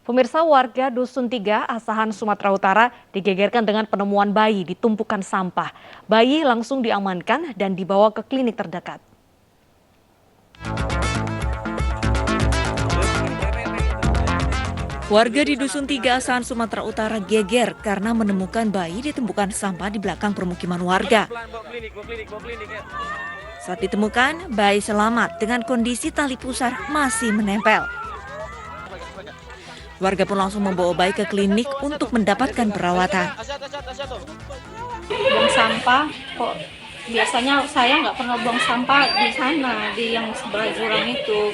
Pemirsa, warga Dusun 3, Asahan, Sumatera Utara digegerkan dengan penemuan bayi di tumpukan sampah. Bayi langsung diamankan dan dibawa ke klinik terdekat. Warga di Dusun 3, Asahan, Sumatera Utara geger karena menemukan bayi di tumpukan sampah di belakang permukiman warga. Saat ditemukan, bayi selamat dengan kondisi tali pusar masih menempel. Warga pun langsung membawa bayi ke klinik untuk mendapatkan perawatan. Buang sampah, kok biasanya saya nggak pernah buang sampah di sana, di yang sebelah jurang itu.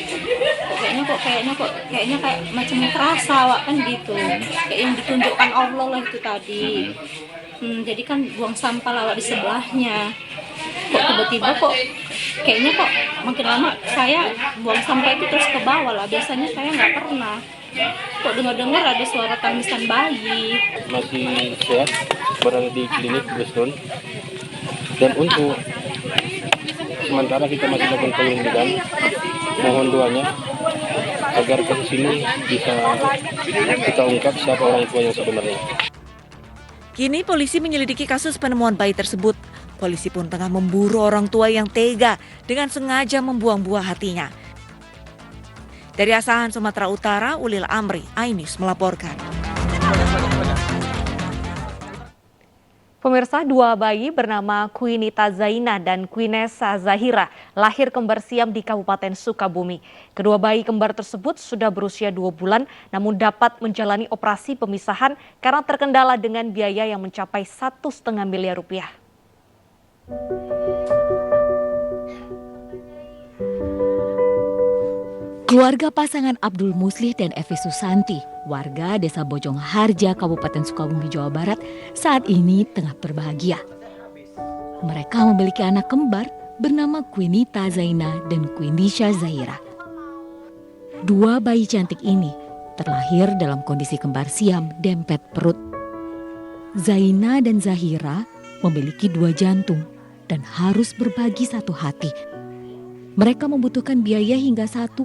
Kayaknya kayak macam terasa, Wak, kan gitu. Kayak yang ditunjukkan Allah lah itu tadi. Jadi kan buang sampah lawak di sebelahnya. Kok tiba-tiba kok makin lama saya buang sampah itu terus ke bawah lah. Biasanya saya nggak pernah. Kok dengar-dengar ada suara tangisan bayi. Masih sehat, berada di klinik Dusun. Dan untuk sementara kita masih lakukan penyelidikan. Mohon doanya agar kasus ini bisa kita ungkap siapa orang tua yang sebenarnya. Kini polisi menyelidiki kasus penemuan bayi tersebut. Polisi pun tengah memburu orang tua yang tega dengan sengaja membuang buah hatinya. Dari Asahan, Sumatera Utara, Ulil Amri, iNews melaporkan. Pemirsa, dua bayi bernama Quinita Zaina dan Quinesa Zahira lahir kembar siam di Kabupaten Sukabumi. Kedua bayi kembar tersebut sudah berusia 2 bulan namun dapat menjalani operasi pemisahan karena terkendala dengan biaya yang mencapai 1,5 miliar rupiah. Keluarga pasangan Abdul Muslih dan Evi Susanti, warga Desa Bojong Harja, Kabupaten Sukabumi, Jawa Barat, saat ini tengah berbahagia. Mereka memiliki anak kembar bernama Quinita Zaina dan Quindisha Zahira. Dua bayi cantik ini terlahir dalam kondisi kembar siam dempet perut. Zaina dan Zahira memiliki 2 jantung dan harus berbagi satu hati. Mereka membutuhkan biaya hingga 1,5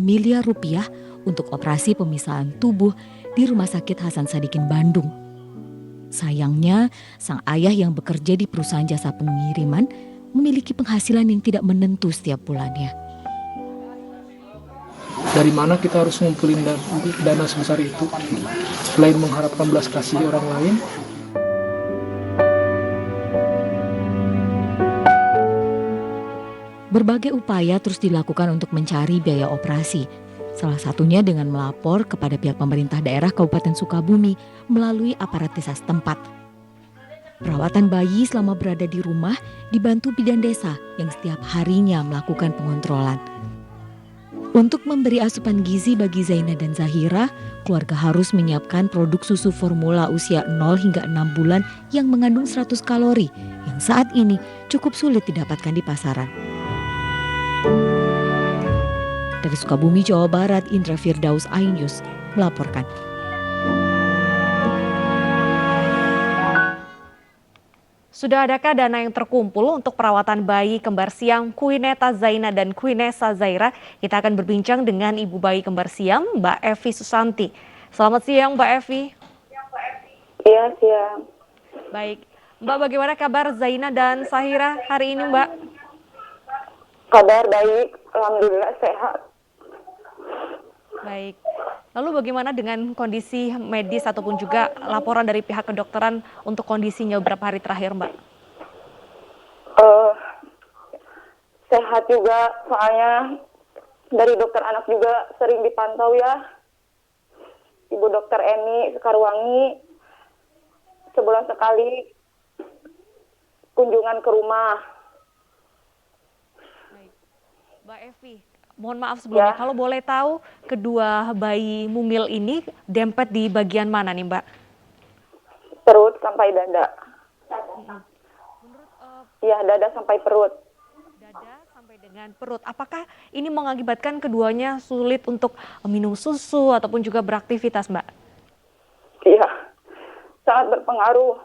miliar rupiah untuk operasi pemisahan tubuh di Rumah Sakit Hasan Sadikin, Bandung. Sayangnya, sang ayah yang bekerja di perusahaan jasa pengiriman memiliki penghasilan yang tidak menentu setiap bulannya. Dari mana kita harus ngumpulin dana sebesar itu? Selain mengharapkan belas kasih orang lain, berbagai upaya terus dilakukan untuk mencari biaya operasi. Salah satunya dengan melapor kepada pihak pemerintah daerah Kabupaten Sukabumi melalui aparat desa setempat. Perawatan bayi selama berada di rumah dibantu bidan desa yang setiap harinya melakukan pengontrolan. Untuk memberi asupan gizi bagi Zaina dan Zahira, keluarga harus menyiapkan produk susu formula usia 0 hingga 6 bulan yang mengandung 100 kalori yang saat ini cukup sulit didapatkan di pasaran. Dari Sukabumi, Jawa Barat, Indra Firdaus, iNews melaporkan. Sudah adakah dana yang terkumpul untuk perawatan bayi kembar siam Quineta Zaina dan Quinesa Zahira? Kita akan berbincang dengan ibu bayi kembar siam, Mbak Evi Susanti. Selamat siang, Mbak Evi. Iya, siang. Baik, Mbak, bagaimana kabar Zaina dan Zahira hari ini, Mbak? Kabar baik, alhamdulillah sehat. Baik. Lalu bagaimana dengan kondisi medis ataupun juga laporan dari pihak kedokteran untuk kondisinya beberapa hari terakhir, Mbak? Sehat juga, soalnya dari dokter anak juga sering dipantau ya. Ibu dokter Eni Sekarwangi sebulan sekali kunjungan ke rumah. Baik. Mbak Evi, mohon maaf sebelumnya, Ya. kalau boleh tahu kedua bayi mungil ini dempet di bagian mana nih, Mbak? Perut sampai dada. Menurut Ya, dada sampai perut. dada sampai dengan perut, apakah ini mengakibatkan keduanya sulit untuk minum susu ataupun juga beraktivitas, Mbak? Iya, sangat berpengaruh.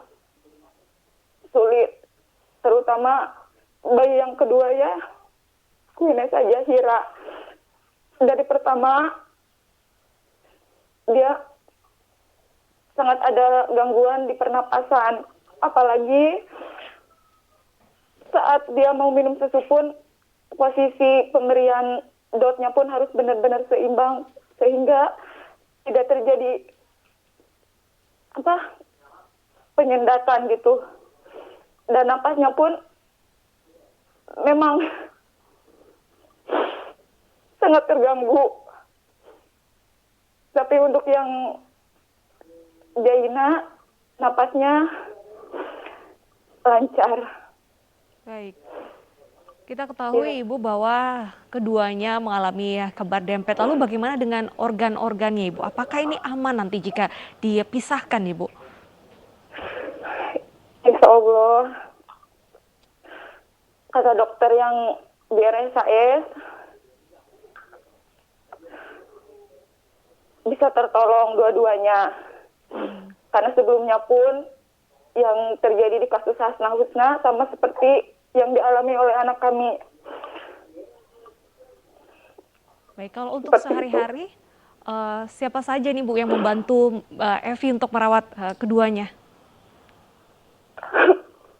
Sulit, terutama bayi yang kedua ya, Quinesa Zahira. Dari pertama dia sangat ada gangguan di pernapasan. Apalagi saat dia mau minum susu pun posisi pemberian dotnya pun harus benar-benar seimbang sehingga tidak terjadi penyendatan gitu. Dan napasnya pun memang sangat terganggu. Tapi untuk yang Jaina napasnya lancar. Baik. Kita ketahui Ibu bahwa keduanya mengalami kembar dempet. Lalu bagaimana dengan organ-organnya Ibu? Apakah ini aman nanti jika dipisahkan Ibu? Insya Allah, kata dokter yang di RSAS, bisa tertolong dua-duanya. Karena sebelumnya pun yang terjadi di kasus Hasna Husna sama seperti yang dialami oleh anak kami. Baik, kalau untuk sehari-hari, siapa saja nih Bu yang membantu Evi untuk merawat keduanya?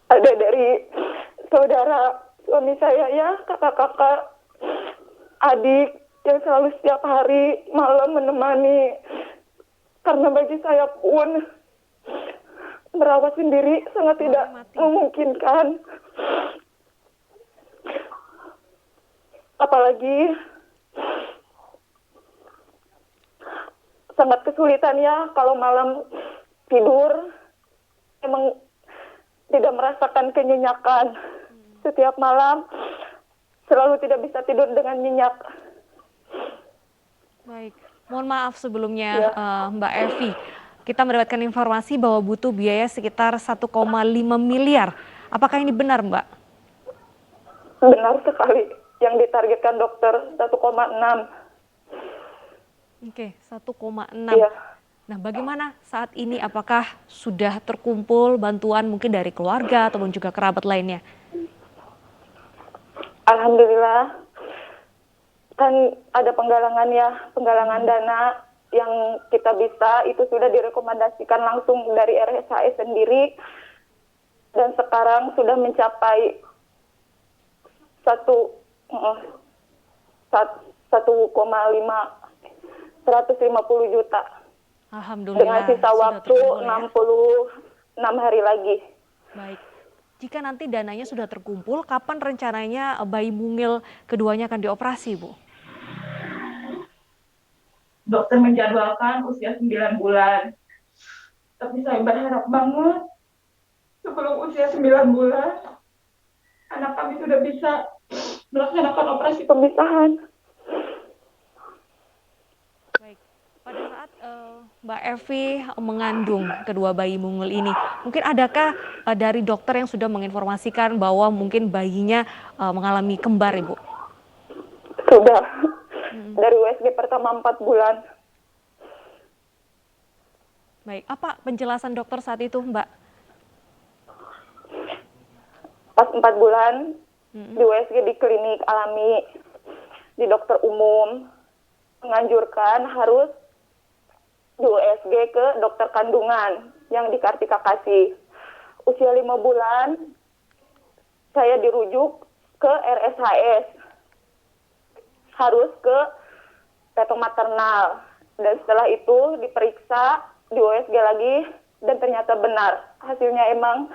Ada dari saudara suami saya ya, kakak-kakak, adik yang selalu setiap hari malam menemani. Karena bagi saya pun merawat sendiri sangat tidak memungkinkan. Apalagi sangat kesulitan ya kalau malam tidur, emang tidak merasakan kenyenyakan. Setiap malam selalu tidak bisa tidur dengan nyenyak. Baik, mohon maaf sebelumnya Mbak Evi. Kita mendapatkan informasi bahwa butuh biaya sekitar 1,5 miliar. Apakah ini benar Mbak? Benar sekali. Yang ditargetkan dokter 1,6. Oke, 1,6. Iya. Nah, bagaimana saat ini? Apakah sudah terkumpul bantuan mungkin dari keluarga ataupun juga kerabat lainnya? Alhamdulillah, kan ada penggalangan dana yang kita bisa, itu sudah direkomendasikan langsung dari RSAS sendiri, dan sekarang sudah mencapai 1,50 juta. Alhamdulillah. Dengan sisa waktu 66 hari lagi. Baik. Jika nanti dananya sudah terkumpul, kapan rencananya bayi mungil keduanya akan dioperasi, Bu? Dokter menjadwalkan usia 9 bulan. Tapi saya berharap banget sebelum usia 9 bulan, anak kami sudah bisa melaksanakan operasi pemisahan. Baik. Pada saat Mbak Evi mengandung kedua bayi mungil ini, mungkin adakah dari dokter yang sudah menginformasikan bahwa mungkin bayinya mengalami kembar, Ibu? Sudah. Dari USG pertama 4 bulan. Baik, apa penjelasan dokter saat itu, Mbak? Pas 4 bulan, di USG di klinik alami, di dokter umum, menganjurkan harus di USG ke dokter kandungan yang di Kartika Kasih. Usia 5 bulan, saya dirujuk ke RSHS. Harus ke peto maternal. Dan setelah itu diperiksa di USG lagi dan ternyata benar. Hasilnya emang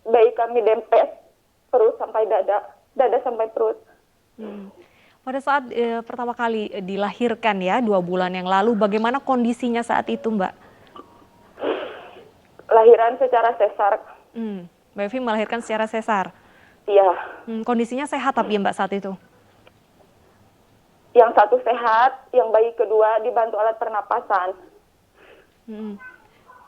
bayi kami dempet perut sampai dada sampai perut. Pada saat pertama kali dilahirkan ya 2 bulan yang lalu, bagaimana kondisinya saat itu, Mbak? Lahiran secara sesar. Mbak Evi melahirkan secara sesar? Iya. Kondisinya sehat tapi ya Mbak saat itu? Yang satu sehat, yang bayi kedua dibantu alat pernapasan.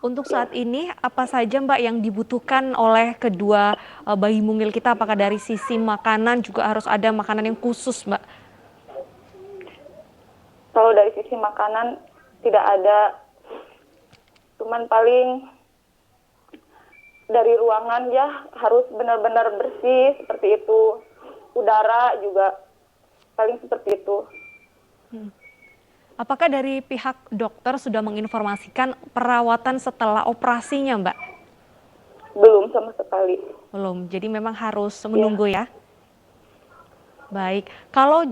Untuk saat ini apa saja Mbak yang dibutuhkan oleh kedua bayi mungil kita? Apakah dari sisi makanan juga harus ada makanan yang khusus, Mbak? Kalau dari sisi makanan tidak ada, cuman paling dari ruangan ya harus benar-benar bersih seperti itu. Udara juga paling seperti itu. Apakah dari pihak dokter sudah menginformasikan perawatan setelah operasinya, Mbak? Belum sama sekali. Belum, jadi memang harus menunggu ya? Baik, kalau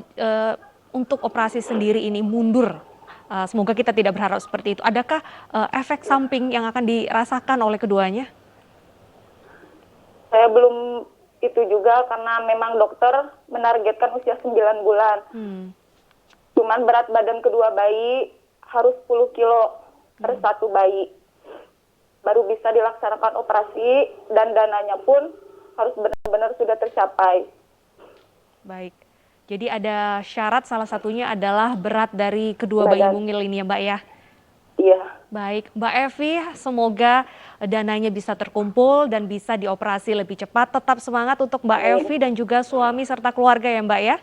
untuk operasi sendiri ini mundur, semoga kita tidak berharap seperti itu. Adakah efek samping yang akan dirasakan oleh keduanya? Saya belum itu juga karena memang dokter menargetkan usia 9 bulan. Cuman berat badan kedua bayi harus 10 kilo per satu bayi. Baru bisa dilaksanakan operasi dan dananya pun harus benar-benar sudah tercapai. Baik, jadi ada syarat salah satunya adalah berat dari kedua bayi mungil ini ya Mbak ya? Iya. Baik, Mbak Evi, semoga dananya bisa terkumpul dan bisa dioperasi lebih cepat. Tetap semangat untuk Mbak Evi dan juga suami serta keluarga ya Mbak ya?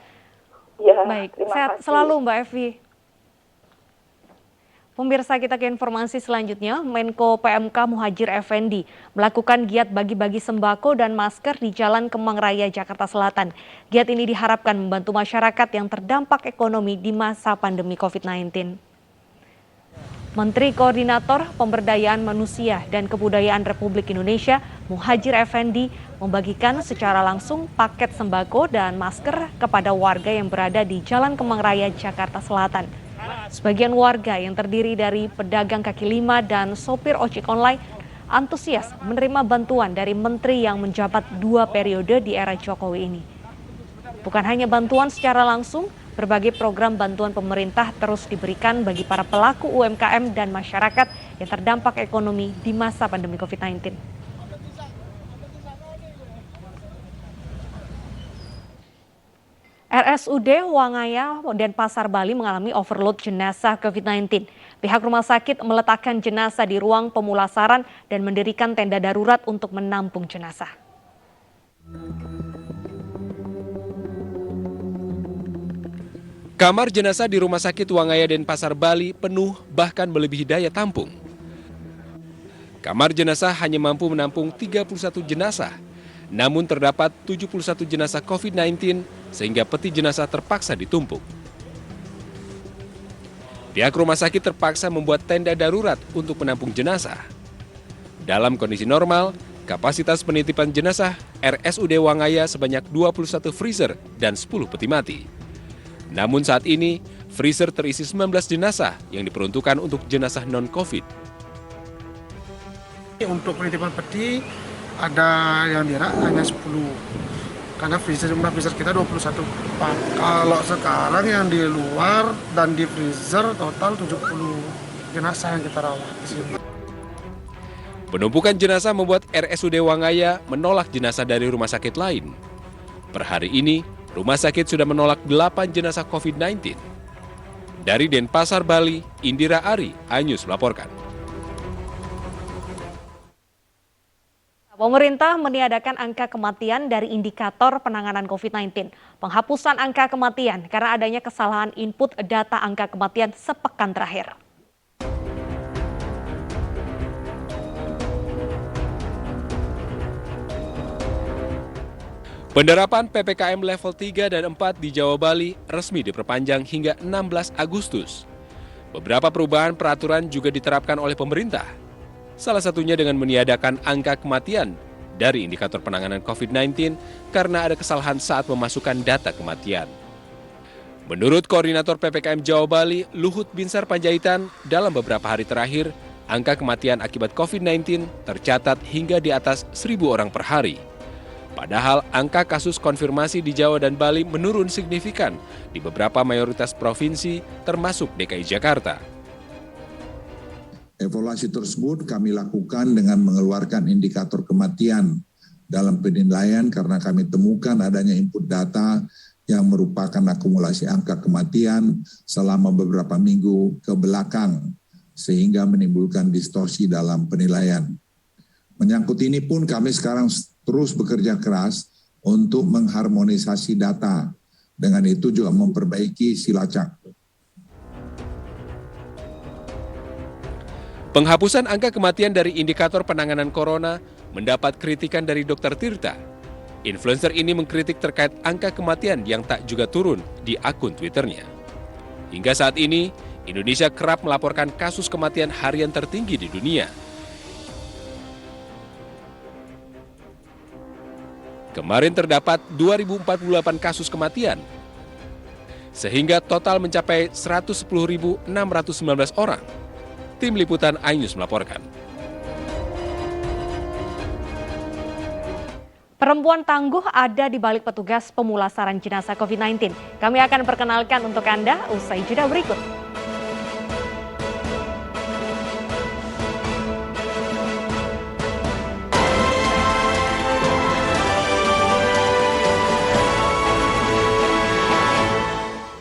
Iya, Baik, terima sehat kasih. selalu Mbak Evi. Pemirsa, kita ke informasi selanjutnya. Menko PMK Muhadjir Effendi melakukan giat bagi-bagi sembako dan masker di Jalan Kemang Raya, Jakarta Selatan. Giat ini diharapkan membantu masyarakat yang terdampak ekonomi di masa pandemi COVID-19. Menteri Koordinator Pemberdayaan Manusia dan Kebudayaan Republik Indonesia, Muhadjir Effendi, membagikan secara langsung paket sembako dan masker kepada warga yang berada di Jalan Kemang Raya, Jakarta Selatan. Sebagian warga yang terdiri dari pedagang kaki lima dan sopir ojek online antusias menerima bantuan dari menteri yang menjabat 2 periode di era Jokowi ini. Bukan hanya bantuan secara langsung, berbagai program bantuan pemerintah terus diberikan bagi para pelaku UMKM dan masyarakat yang terdampak ekonomi di masa pandemi COVID-19. RSUD Wangaya dan Pasar Bali mengalami overload jenazah COVID-19. Pihak rumah sakit meletakkan jenazah di ruang pemulasaran dan mendirikan tenda darurat untuk menampung jenazah. Kamar jenazah di Rumah Sakit Wangaya dan Pasar Bali penuh bahkan melebihi daya tampung. Kamar jenazah hanya mampu menampung 31 jenazah. Namun terdapat 71 jenazah COVID-19 sehingga peti jenazah terpaksa ditumpuk. Pihak rumah sakit terpaksa membuat tenda darurat untuk menampung jenazah. Dalam kondisi normal, kapasitas penitipan jenazah RSUD Wangaya sebanyak 21 freezer dan 10 peti mati. Namun saat ini, freezer terisi 19 jenazah yang diperuntukkan untuk jenazah non-COVID. Untuk penitipan peti, ada yang dirak hanya 10 karena jumlah freezer kita 21. Kalau sekarang yang di luar dan di freezer total 70 jenazah yang kita rawat di sini. Penumpukan jenazah membuat RSUD Wangaya menolak jenazah dari rumah sakit lain. Per hari ini, rumah sakit sudah menolak 8 jenazah COVID-19. Dari Denpasar, Bali, Indira Ari, iNews melaporkan. Pemerintah meniadakan angka kematian dari indikator penanganan COVID-19. Penghapusan angka kematian karena adanya kesalahan input data angka kematian sepekan terakhir. Penerapan PPKM level 3 dan 4 di Jawa Bali resmi diperpanjang hingga 16 Agustus. Beberapa perubahan peraturan juga diterapkan oleh pemerintah. Salah satunya dengan meniadakan angka kematian dari indikator penanganan COVID-19 karena ada kesalahan saat memasukkan data kematian. Menurut Koordinator PPKM Jawa Bali, Luhut Binsar Panjaitan, dalam beberapa hari terakhir, angka kematian akibat COVID-19 tercatat hingga di atas 1.000 orang per hari. Padahal angka kasus konfirmasi di Jawa dan Bali menurun signifikan di beberapa mayoritas provinsi termasuk DKI Jakarta. Evaluasi tersebut kami lakukan dengan mengeluarkan indikator kematian dalam penilaian karena kami temukan adanya input data yang merupakan akumulasi angka kematian selama beberapa minggu ke belakang sehingga menimbulkan distorsi dalam penilaian. Menyangkut ini pun kami sekarang terus bekerja keras untuk mengharmonisasi data. Dengan itu juga memperbaiki silacak. Penghapusan angka kematian dari indikator penanganan corona mendapat kritikan dari Dr. Tirta. Influencer ini mengkritik terkait angka kematian yang tak juga turun di akun Twitternya. Hingga saat ini, Indonesia kerap melaporkan kasus kematian harian tertinggi di dunia. Kemarin terdapat 2.048 kasus kematian, sehingga total mencapai 110.619 orang. Tim Liputan iNews melaporkan. Perempuan tangguh ada di balik petugas pemulasaran jenazah COVID-19. Kami akan perkenalkan untuk Anda usai jeda berikut.